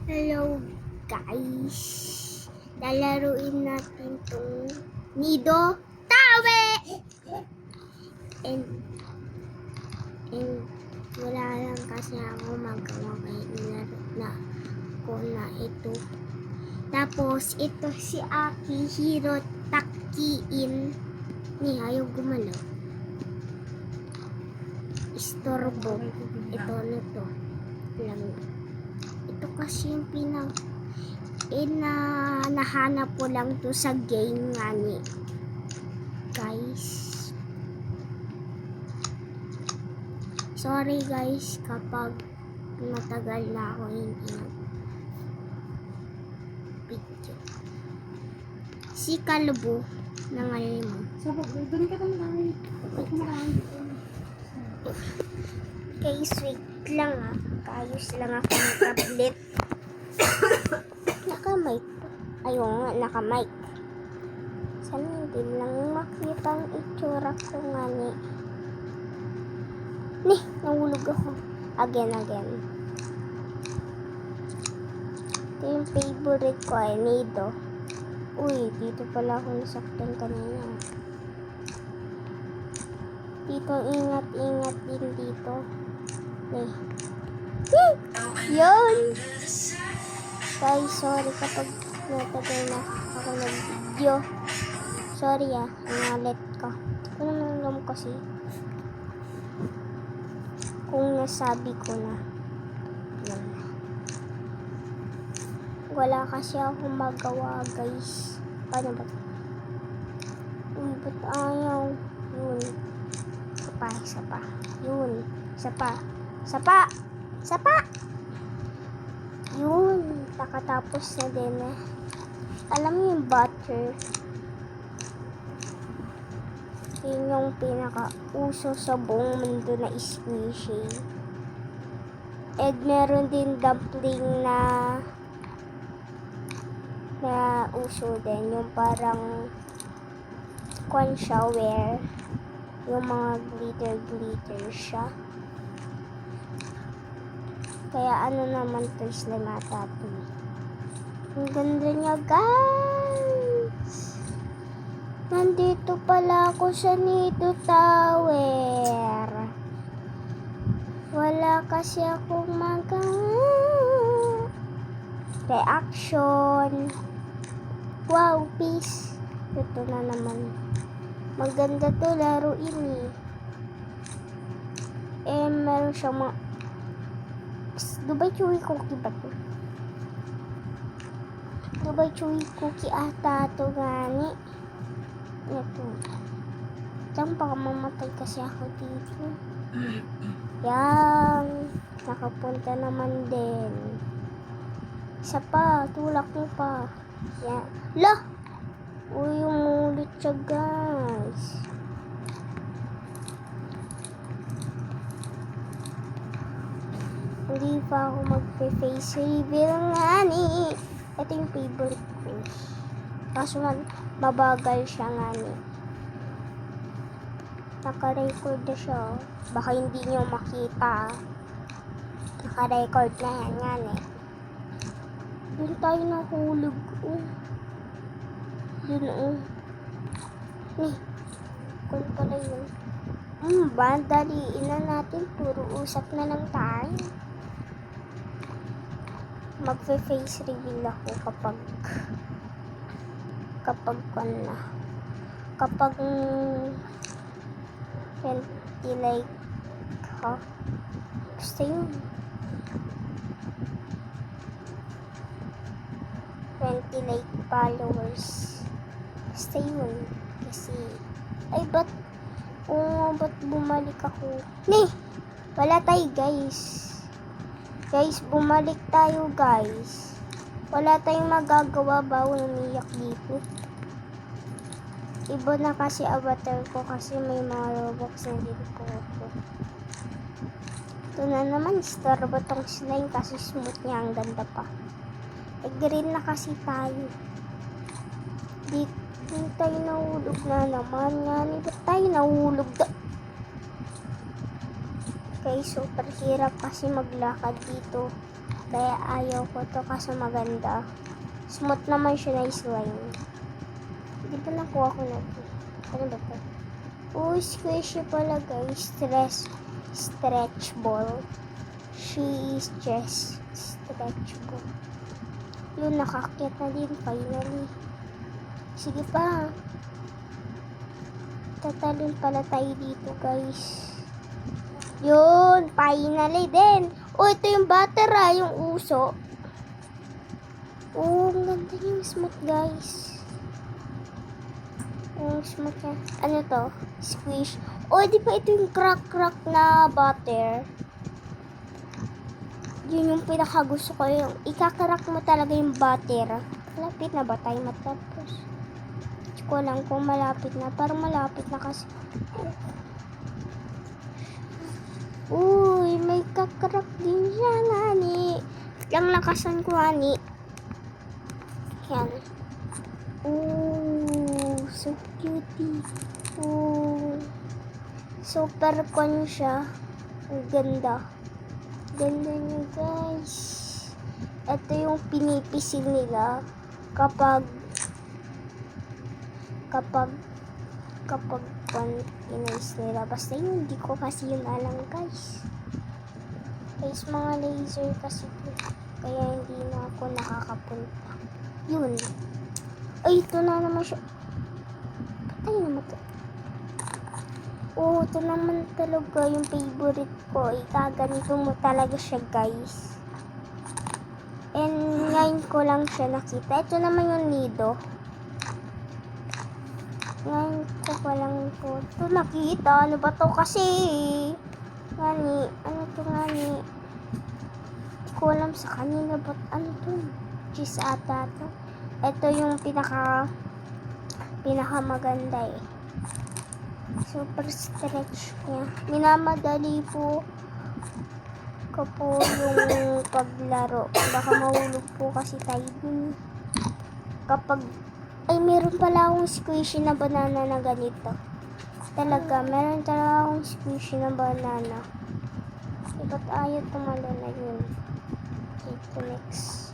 Hello guys, lalaruin natin tong Nido Tawe and wala lang kasi ako magawa kaya nilaro na ko na ito. Tapos ito si Aki Hiro Takiin ni ayaw gumalaw, istorbo. Ito na to lang. Ito kasi yung nahanap ko lang to sa game nga ni guys. Sorry guys kapag matagal na ako hindi video. Si Kalbo nangalim mo. So, doon ka naman. Okay, sweet lang ah. Kaayos lang ako ng tablet. Naka-mic. Ayun nga, naka-mic. Sana hindi lang makita ang itsura ko nga ni. Nahulog ako. Again. Ito yung favorite ko ay Nido. Uy, dito pala ako nasaktan kanina. Dito, ingat din dito. Yun! Guys, sorry kapag natagal na ako nag-video. Sorry nangalit ka. Ano nang kasi? Kung nasabi ko na. Yan. Wala kasi ako magawa, guys. Paano ba? Uy, ba't ayaw? Yun. Isa pa. Yun. Sapa! Yun. Nakatapos na din eh. Alam mo yung butter? Yun yung pinaka-uso sa buong mundo na squishy. And meron din dumpling na uso din. Yung parang corn shower. Yung mga glitter siya. Kaya ano naman to, slime ata to. Ang ganda niya, guys. Nandito pala ako sa Nido Tower. Wala kasi akong reaction. Wow, peace. Ito na naman. Maganda to laruin eh. Meron siyang mga Dubai Chewy Cookie ba to? Dubai Chewy Cookie ata to gani. Ito. Diyan baka mamatay kasi ako dito. Yan. Nakapunta naman din. Isa pa. Tulak mo pa. Yan. Lah! Uy, umulit siya, guys. Hindi pa ako magpe-face reveal nga ni. Ito yung favorite ko. Kaso mabagal siya nga ni. Naka-record na siya. Baka hindi nyo makita. Naka-record na yan nga ni. Doon tayo nahulog. Yun kung pala yun. Daliin na natin. Puro usap na lang tayo. Magfe-face reveal ako kapag 20 like basta yun 20 like followers basta yun kasi ba't bumalik ako wala tayo guys bumalik tayo guys, wala tayong magagawa, bawal umiyak dito. Iba na kasi avatar ko kasi may mga Robux na din po ako. Ito na naman, star ba tong slime kasi smooth niya, ang ganda pa. Green na kasi tayo. Dito tayo nahulog na naman. Ba't tayo nahulog? Okay, super hirap kasi maglakad dito. Kaya ayaw ko to kasi maganda. Smooth naman siya na slime. Di ba nakuha ko na to? Ano ba to? Oh, squishy pala guys. Stretchable. She is just stretchable. Yun, nakakyat na din finally. Sige pa. Tatalon pala tayo dito guys. Yun, finally din. Oh, ito yung butter yung uso. Oh, ang ganda yung smooth guys. Yung smooth niya. Ano to? Squish. Oh, di ba ito yung crack na butter? Yun yung pinakagusto ko. Yung ikakarak mo talaga yung butter. Malapit na ba tayo matapos? Hindi ko lang kung malapit na. Parang malapit na kasi. Uy, may kakarak din siya, nani. Lang lakasan ko, nani. Yan. Ooh, so cutie. Ooh. Super con siya. Ang ganda. Ganda niya, guys. Ito yung pinipisil nila kapag inalis nila. Basta yun, hindi ko kasi yun alam, guys. Guys, mga laser kasi ito. Kaya hindi na ako nakakapunta. Yun. Ay, ito na naman siya. Patay naman ito. Oh, ito naman talaga yung favorite ko. Ikaganito mo talaga siya, guys. And ngayon ko lang siya nakita. Ito naman yung nido. Ngayon ko pa lang ito nakita. Ano ba to kasi? Ngani. Ano to ngani? Hindi ko alam sa kanina. But ano to? Cheese ata to. Ito yung pinaka maganda eh. Super stretch niya. Minamadali po ko po yung paglaro. Baka mahulog po kasi tayo dun. Kapag, ay meron pala akong squishy na banana na ganito. Talaga, meron talaga akong squishy na banana. Ba't ayaw tumalo na yun? Ito next.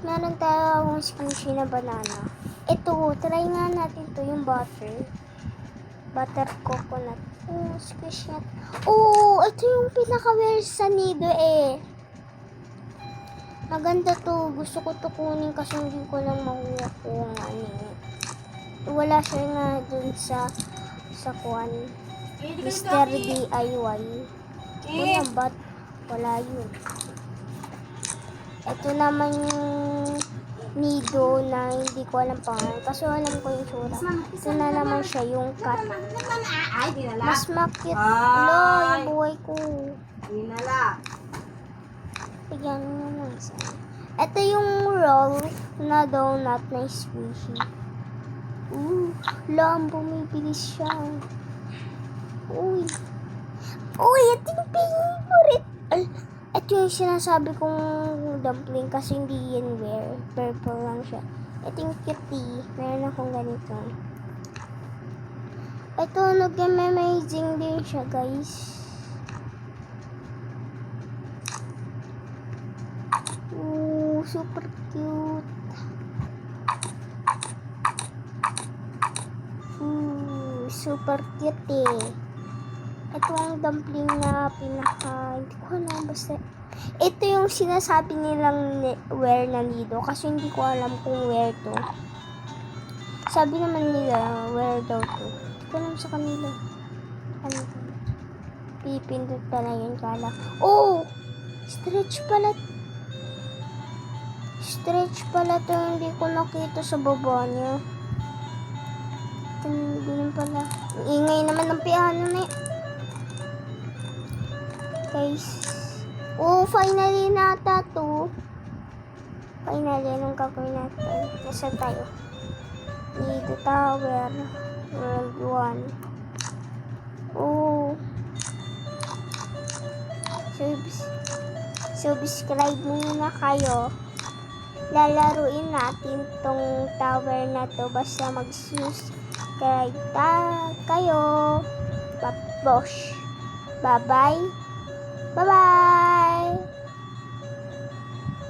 Meron talaga akong squishy na banana. Ito, try nga natin to yung butter. Butter coconut. Oh, squish nut. Oh, ito yung pinaka-wear sa nido eh. Maganda to. Gusto ko to kunin kasi hindi ko lang makuha kung ano. Wala siya nga dun sa kwan. Mr. DIY. Wala ba't wala yun. Ito naman yung nido na hindi ko alam pangalan. Kasi alam ko yung sura. Ito na naman siya yung cat. Mas makit. Lo, yung buhay ko. Tigyan mo lang sa. Ito yung roll na donut na squishy. Ang bumibilis siya. Uy, ito yung favorite. Ito yung sinasabi kong dumpling kasi hindi yan wear. Purple lang siya. Ito yung cutie. Meron akong ganito. Ito, nag-amazing din siya, guys. Ooh, super cute. Ooh, super cute eh. Ito ang dumpling na pinaka, hindi ko alam, basta ito yung sinasabi nilang wear na nido kasi hindi ko alam kung wear to. Sabi naman nila wear daw to. Hindi ko alam sa kanila. Ano to? Pipindot pala yun kala. Oh! Stretch pala to. Hindi ko nakita sa baba niya. Ganun pala. Ingay naman ng piano na yun. Guys. Oh, finally nata to. Finally, anong gagawin natin? Nasaan tayo? Nido Tower. World 1. Oh. Subscribe muna kayo. Lalaruin natin tong tower na to. Basta mag-subscribe kayo. Bosh. Bye-bye. Bye-bye!